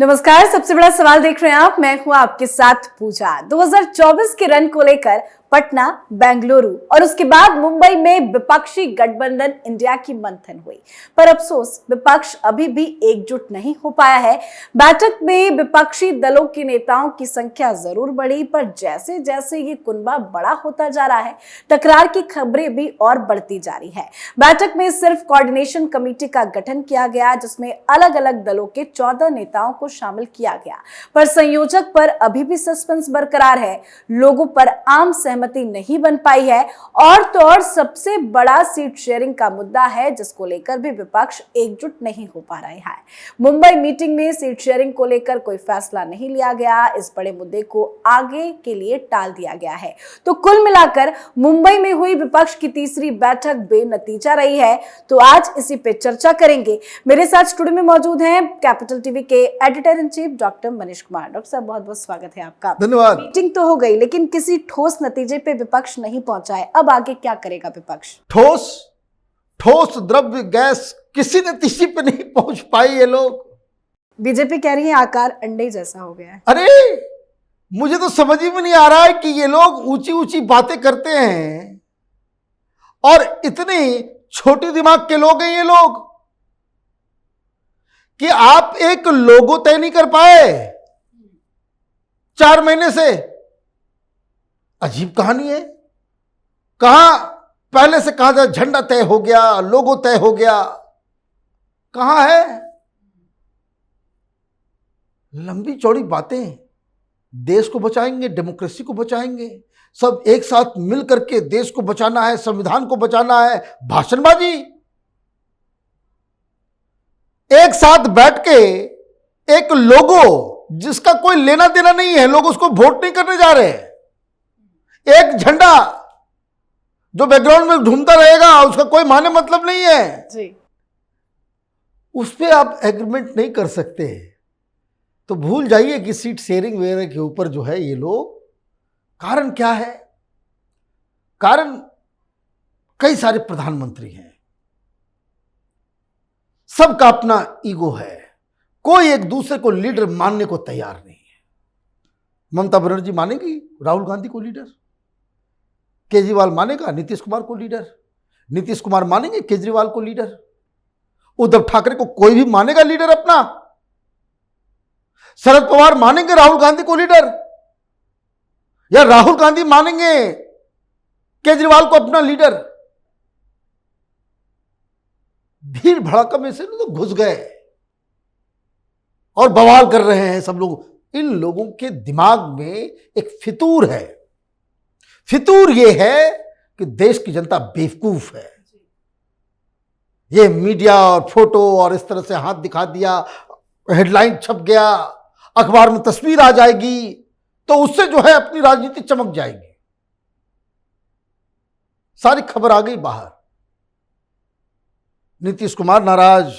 नमस्कार। सबसे बड़ा सवाल देख रहे हैं आप, मैं हूं आपके साथ पूजा। 2024 के रन को लेकर पटना, बेंगलुरु और उसके बाद मुंबई में विपक्षी गठबंधन इंडिया की मंथन हुई, पर अफसोस विपक्ष अभी भी एकजुट नहीं हो पाया है। बैठक में विपक्षी दलों के नेताओं की संख्या जरूर बढ़ी, पर जैसे जैसे ये कुनबा बड़ा होता जा रहा है, तकरार की खबरें भी और बढ़ती जा रही है। बैठक में सिर्फ कोऑर्डिनेशन कमेटी का गठन किया गया, जिसमें अलग अलग दलों के 14 नेताओं को शामिल किया गया, पर संयोजक पर अभी भी सस्पेंस बरकरार है। लोगों पर आम सहमति नहीं बन पाई है। और तो और सबसे बड़ा सीट शेयरिंग का मुद्दा है, जिसको लेकर भी विपक्ष एकजुट नहीं हो पा रहा है। मुंबई मीटिंग में सीट शेयरिंग को लेकर कोई फैसला नहीं लिया गया। इस बड़े मुद्दे को आगे के लिए टाल दिया गया है। तो कुल मिलाकर मुंबई में हुई विपक्ष की तीसरी बैठक बेनतीजा रही है। तो आज इसी पे चर्चा करेंगे। मेरे साथ स्टूडियो में मौजूद हैं कैपिटल टीवी के editor in chief doctor Manish Kumar. Doctor साहब, बहुत बहुत स्वागत है आपका। धन्यवाद। मीटिंग तो हो गई, लेकिन किसी ठोस नतीजे पे विपक्ष नहीं पहुंचा है। अब आगे क्या करेगा विपक्ष? ठोस द्रव्य गैस किसी नतीजे पे नहीं पहुंच पाई ये लोग। बीजेपी कह रही है आकार अंडे जैसा हो गया है। अरे मुझे तो समझ ही में नहीं आ रहा है कि ये लोग ऊंची ऊंची बातें करते हैं और इतने छोटे दिमाग के लोग हैं ये लोग कि आप एक लोगो तय नहीं कर पाए 4 महीने से। अजीब कहानी है। कहां पहले से कहा था झंडा तय हो गया, लोगो तय हो गया, कहां है? लंबी चौड़ी बातें। देश को बचाएंगे, डेमोक्रेसी को बचाएंगे, सब एक साथ मिल करके देश को बचाना है, संविधान को बचाना है। भाषणबाजी। एक साथ बैठ के एक लोगो जिसका कोई लेना देना नहीं है, लोग उसको वोट नहीं करने जा रहे हैं, एक झंडा जो बैकग्राउंड में घूमता रहेगा, उसका कोई माने मतलब नहीं है जी। उस पर आप एग्रीमेंट नहीं कर सकते। तो भूल जाइए कि सीट शेयरिंग वगैरह के ऊपर जो है ये लोग। कारण क्या है? कारण कई सारे प्रधानमंत्री हैं, सबका अपना ईगो है, कोई एक दूसरे को लीडर मानने को तैयार नहीं है। ममता बनर्जी मानेगी राहुल गांधी को लीडर, केजरीवाल मानेगा नीतीश कुमार को लीडर, नीतीश कुमार मानेंगे केजरीवाल को लीडर, उद्धव ठाकरे को कोई भी मानेगा लीडर अपना, शरद पवार मानेंगे राहुल गांधी को लीडर, या राहुल गांधी मानेंगे केजरीवाल को अपना लीडर। भीड़ भड़का में से लोग घुस गए और बवाल कर रहे हैं सब लोग। इन लोगों के दिमाग में एक फितूर है। फितूर ये है कि देश की जनता बेवकूफ है। ये मीडिया और फोटो और इस तरह से हाथ दिखा दिया, हेडलाइन छप गया, अखबार में तस्वीर आ जाएगी, तो उससे जो है अपनी राजनीति चमक जाएगी। सारी खबर आ गई बाहर। नीतीश कुमार नाराज,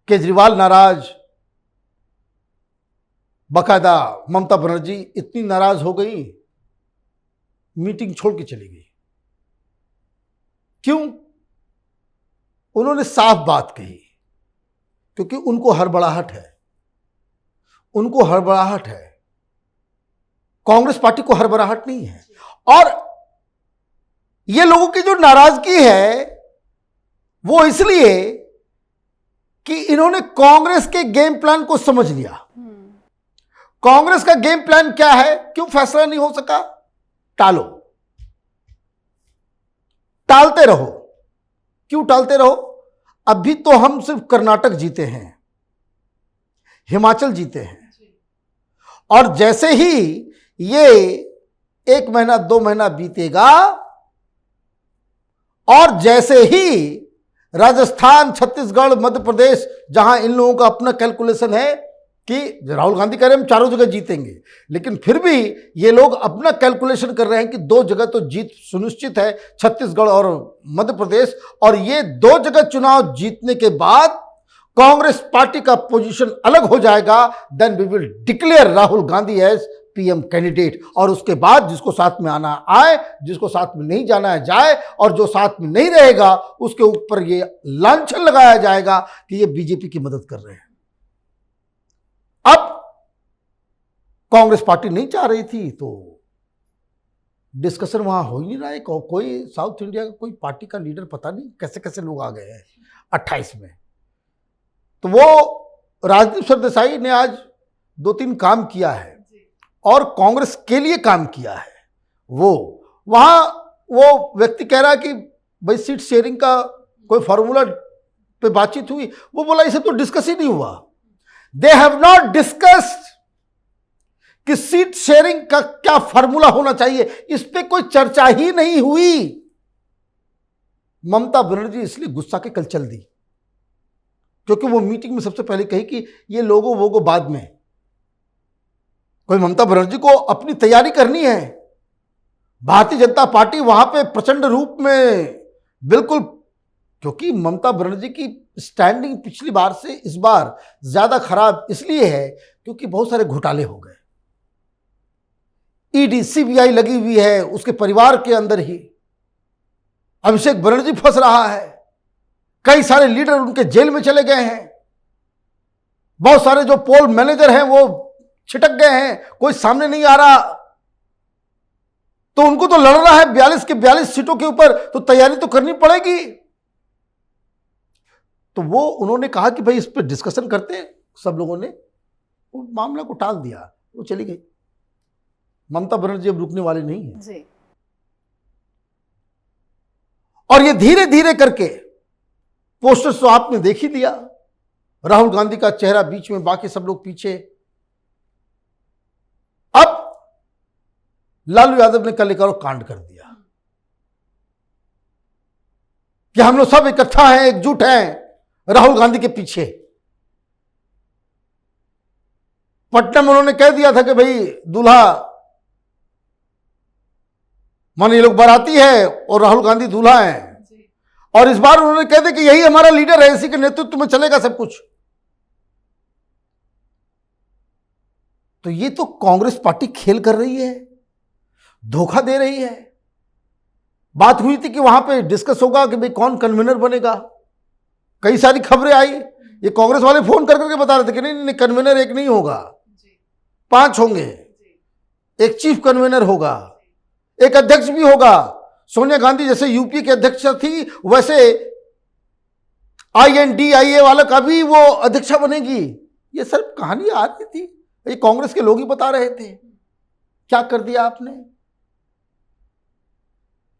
केजरीवाल नाराज, बाकायदा ममता बनर्जी इतनी नाराज हो गई, मीटिंग छोड़ के चली गई। क्यों? उन्होंने साफ बात कही, क्योंकि उनको हड़बड़ाहट है। उनको हड़बड़ाहट है, कांग्रेस पार्टी को हड़बड़ाहट नहीं है। और ये लोगों की जो नाराजगी है वो इसलिए कि इन्होंने कांग्रेस के गेम प्लान को समझ लिया। कांग्रेस का गेम प्लान क्या है? क्यों फैसला नहीं हो सका? टालो, टालते रहो। क्यों टालते रहो? अभी तो हम सिर्फ कर्नाटक जीते हैं, हिमाचल जीते हैं, और जैसे ही ये 1 महीना 2 महीना बीतेगा और जैसे ही राजस्थान, छत्तीसगढ़, मध्य प्रदेश, जहां इन लोगों का अपना कैलकुलेशन है कि राहुल गांधी कह रहे हैं हम चारों जगह जीतेंगे, लेकिन फिर भी ये लोग अपना कैलकुलेशन कर रहे हैं कि 2 जगह तो जीत सुनिश्चित है, छत्तीसगढ़ और मध्य प्रदेश, और ये 2 जगह चुनाव जीतने के बाद कांग्रेस पार्टी का पोजीशन अलग हो जाएगा। Then we will declare Rahul Gandhi as PM candidate, और उसके बाद जिसको साथ में आना आए, जिसको साथ में नहीं जाना है जाए, और जो साथ में नहीं रहेगा उसके ऊपर ये लांछन लगाया जाएगा कि ये बीजेपी की मदद कर रहे हैं। अब कांग्रेस पार्टी नहीं चाह रही थी तो डिस्कशन वहां हो ही नहीं रहा है। कोई साउथ इंडिया का कोई पार्टी का लीडर, पता नहीं कैसे कैसे लोग आ गए हैं 28 में। तो वो राजदीप सरदेसाई ने आज 2-3 काम किया है और कांग्रेस के लिए काम किया है। वो वहां वो व्यक्ति कह रहा है कि भाई सीट शेयरिंग का कोई फॉर्मूला पे बातचीत हुई, वो बोला इसे तो डिस्कस ही नहीं हुआ। दे हैव नॉट डिस्कस्ड कि सीट शेयरिंग का क्या फॉर्मूला होना चाहिए, इस पे कोई चर्चा ही नहीं हुई। ममता बनर्जी इसलिए गुस्सा के कल चल दी, क्योंकि वो मीटिंग में सबसे पहले कही कि ये लोगों वो बाद में। कोई ममता बनर्जी को अपनी तैयारी करनी है। भारतीय जनता पार्टी वहां पे प्रचंड रूप में बिल्कुल, क्योंकि ममता बनर्जी की स्टैंडिंग पिछली बार से इस बार ज्यादा खराब इसलिए है क्योंकि बहुत सारे घोटाले हो गए। ईडी सीबीआई लगी हुई है उसके परिवार के अंदर ही। अभिषेक बनर्जी फंस रहा है, कई सारे लीडर उनके जेल में चले गए हैं, बहुत सारे जो पोल मैनेजर हैं वो छिटक गए हैं, कोई सामने नहीं आ रहा। तो उनको तो लड़ना है 42 के 42 सीटों के ऊपर, तो तैयारी तो करनी पड़ेगी। तो वो उन्होंने कहा कि भाई इस पर डिस्कशन करते हैं। सब लोगों ने वो मामला को टाल दिया, वो चली गई। ममता बनर्जी अब रुकने वाली नहीं है जी। और ये धीरे धीरे करके पोस्टर्स तो आपने देख ही लिया, राहुल गांधी का चेहरा बीच में, बाकी सब लोग पीछे। अब लालू यादव ने कल एक और कांड कर दिया कि हम लोग सब इकट्ठा हैं, एकजुट हैं राहुल गांधी के पीछे। पटना में उन्होंने कह दिया था कि भाई दूल्हा माने ये लोग बाराती है और राहुल गांधी दूल्हा है। और इस बार उन्होंने कह दिया कि यही हमारा लीडर है, इसी के नेतृत्व में चलेगा सब कुछ। तो ये तो कांग्रेस पार्टी खेल कर रही है, धोखा दे रही है। बात हुई थी कि वहां पे डिस्कस होगा कि भाई कौन कन्वीनर बनेगा, कई सारी खबरें आई। ये कांग्रेस वाले फोन कर करके बता रहे थे कि नहीं नहीं, कन्वीनर एक नहीं होगा, 5 होंगे। एक चीफ कन्वीनर होगा, एक अध्यक्ष भी होगा। सोनिया गांधी जैसे यूपी के अध्यक्ष थी, वैसे INDIA वाला का भी वो अध्यक्षा बनेगी। ये सब कहानी आ रही थी, ये कांग्रेस के लोग ही बता रहे थे। क्या कर दिया आपने?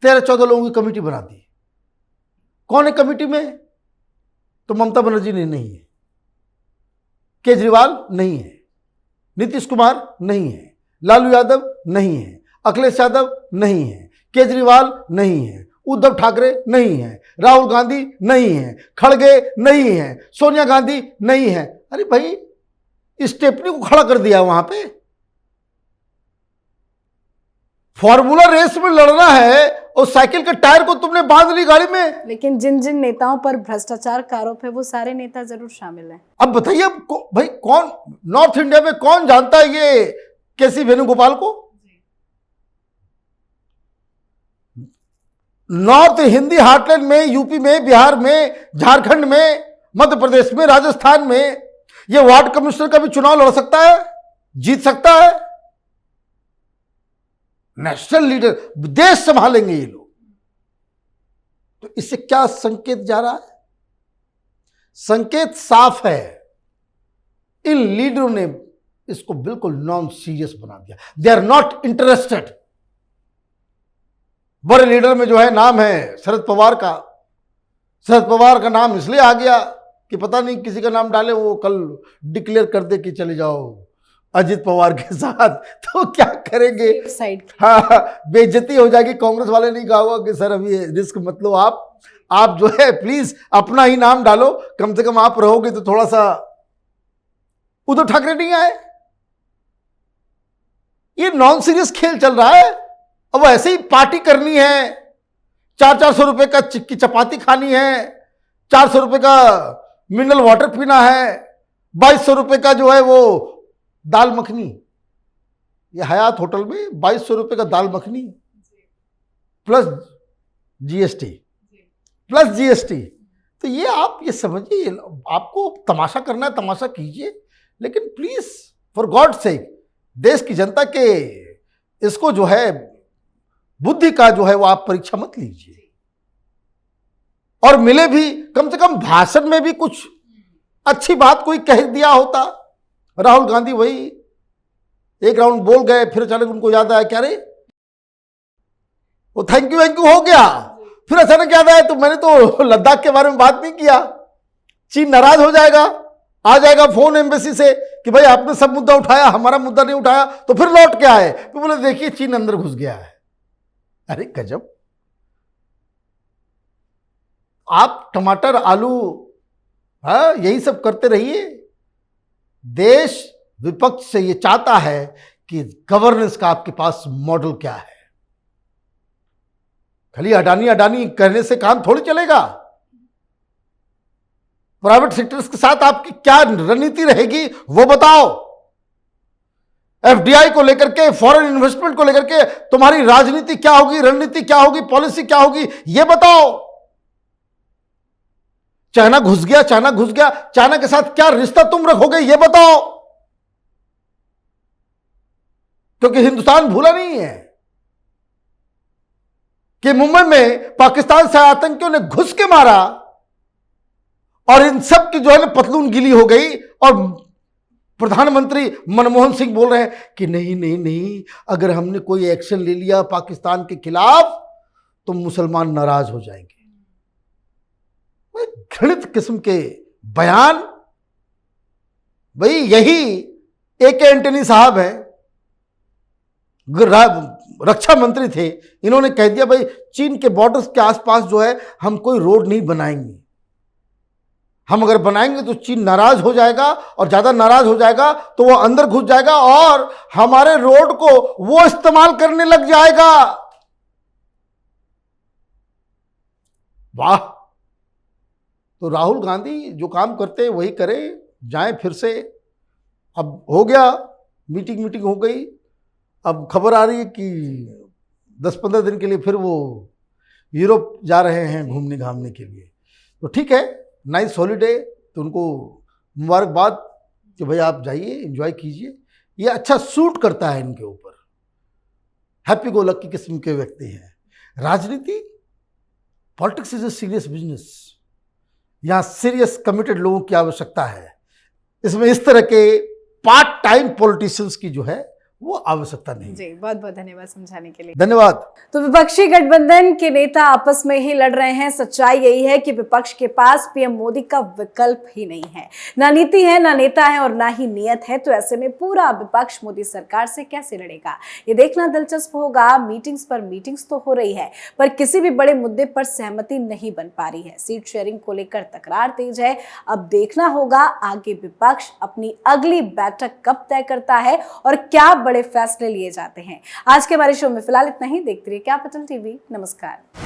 13-14 लोगों की कमेटी बना दी। कौन है कमेटी में? तो ममता बनर्जी ने नहीं है, केजरीवाल नहीं है, नीतीश कुमार नहीं है, लालू यादव नहीं है, अखिलेश यादव नहीं है, केजरीवाल नहीं है, उद्धव ठाकरे नहीं है, राहुल गांधी नहीं है, खड़गे नहीं है, सोनिया गांधी नहीं है। अरे भाई, स्टेपनी को खड़ा कर दिया वहां पे। फॉर्मूला रेस में लड़ना है और साइकिल के टायर को तुमने बांध ली गाड़ी में। लेकिन जिन जिन नेताओं पर भ्रष्टाचार का आरोप है वो सारे नेता जरूर शामिल हैं। अब बताइए भाई, कौन नॉर्थ इंडिया में कौन जानता है ये केसी वेणुगोपाल को? नॉर्थ हिंदी हार्टलैंड में, यूपी में, बिहार में, झारखंड में, मध्य प्रदेश में, राजस्थान में ये वार्ड कमिश्नर का भी चुनाव लड़ सकता है, जीत सकता है। नेशनल लीडर, देश संभालेंगे ये लोग। तो इससे क्या संकेत जा रहा है? संकेत साफ है, इन लीडरों ने इसको बिल्कुल नॉन सीरियस बना दिया। They are not interested. बड़े लीडर में जो है नाम है शरद पवार का। शरद पवार का नाम इसलिए आ गया कि पता नहीं किसी का नाम डाले, वो कल डिक्लेयर कर दे कि चले जाओ अजित पवार के साथ, तो क्या करेंगे? हाँ, बेइज्जती हो जाएगी। कांग्रेस वाले नहीं कहा होगा कि सर अभी रिस्क मत लो, आप जो है प्लीज अपना ही नाम डालो, कम से कम आप रहोगे तो थोड़ा सा। उद्धव ठाकरे नहीं आए। ये नॉन सीरियस खेल चल रहा है। अब ऐसे ही पार्टी करनी है, 400-400 रुपए का चिक्की चपाती खानी है, 400 रुपए का मिनरल वाटर पीना है, 2200 रुपए का जो है वो दाल मखनी। ये हयात होटल में 2200 रुपए का दाल मखनी प्लस जीएसटी। तो ये आप ये समझिए, आपको तमाशा करना है, तमाशा कीजिए, लेकिन प्लीज फॉर गॉड सेक देश की जनता के इसको जो है बुद्धि का जो है वो आप परीक्षा मत लीजिए। और मिले भी कम से कम भाषण में भी कुछ अच्छी बात कोई कह दिया होता। राहुल गांधी वही एक राउंड बोल गए, फिर अचानक उनको याद आया क्या रे वो थैंक यू हो गया, फिर अचानक याद आया तो मैंने तो लद्दाख के बारे में बात नहीं किया। चीन नाराज हो जाएगा, आ जाएगा फोन एम्बेसी से कि भाई आपने सब मुद्दा उठाया, हमारा मुद्दा नहीं उठाया, तो फिर लौट के आए तो बोले देखिए चीन अंदर घुस गया है। अरे गजब, आप टमाटर आलू यही सब करते रहिए। देश विपक्ष से ये चाहता है कि गवर्नेंस का आपके पास मॉडल क्या है। खाली अडानी अडानी कहने से काम थोड़ी चलेगा। प्राइवेट सेक्टर्स के साथ आपकी क्या रणनीति रहेगी वो बताओ। एफडीआई को लेकर के, फॉरेन इन्वेस्टमेंट को लेकर के तुम्हारी राजनीति क्या होगी, रणनीति क्या होगी, पॉलिसी क्या होगी ये बताओ। चाइना घुस गया, चाइना के साथ क्या रिश्ता तुम रखोगे ये बताओ, क्योंकि हिंदुस्तान भूला नहीं है कि मुंबई में पाकिस्तान से आतंकियों ने घुस के मारा और इन सब की जो है ना पतलून गीली हो गई। और प्रधानमंत्री मनमोहन सिंह बोल रहे हैं कि नहीं, अगर हमने कोई एक्शन ले लिया पाकिस्तान के खिलाफ तो मुसलमान नाराज हो जाएंगे। घृणित किस्म के बयान। भाई यही ए.के. एंटनी साहब है, रक्षा मंत्री थे, इन्होंने कह दिया भाई चीन के बॉर्डर्स के आसपास जो है हम कोई रोड नहीं बनाएंगे, हम अगर बनाएंगे तो चीन नाराज हो जाएगा और ज्यादा नाराज हो जाएगा तो वो अंदर घुस जाएगा और हमारे रोड को वो इस्तेमाल करने लग जाएगा। वाह। तो राहुल गांधी जो काम करते हैं वही करें, जाएं फिर से। अब हो गया, मीटिंग हो गई, अब खबर आ रही है कि 10-15 दिन के लिए फिर वो यूरोप जा रहे हैं घूमने घामने के लिए। तो ठीक है, नाइस हॉलीडे, तो उनको मुबारकबाद कि भाई आप जाइए, एंजॉय कीजिए। ये अच्छा सूट करता है इनके ऊपर, हैप्पी गो लकी किस्म के व्यक्ति हैं। राजनीति, politics is a serious business, यहाँ सीरियस कमिटेड लोगों की आवश्यकता है। इसमें इस तरह के पार्ट टाइम पॉलिटिशियंस की जो है वो आवश्यकता नहीं। जी, बहुत बहुत धन्यवाद समझाने के लिए। धन्यवाद। तो विपक्षी गठबंधन के नेता आपस में ही लड़ रहे हैं। सच्चाई यही है कि विपक्ष के पास पीएम मोदी का विकल्प ही नहीं है, ना नीति है, ना नेता है और ना ही नियत है। तो ऐसे में पूरा विपक्ष मोदी सरकार से कैसे लड़ेगा, ये देखना दिलचस्प होगा। मीटिंग्स पर मीटिंग्स तो हो रही है, पर किसी भी बड़े मुद्दे पर सहमति नहीं बन पा रही है। सीट शेयरिंग को लेकर तकरार तेज है। अब देखना होगा आगे विपक्ष अपनी अगली बैठक कब तय करता है और क्या बड़े फैसले लिए जाते हैं। आज के हमारे शो में फिलहाल इतना ही। देखते रहिए कैपिटल टीवी। नमस्कार।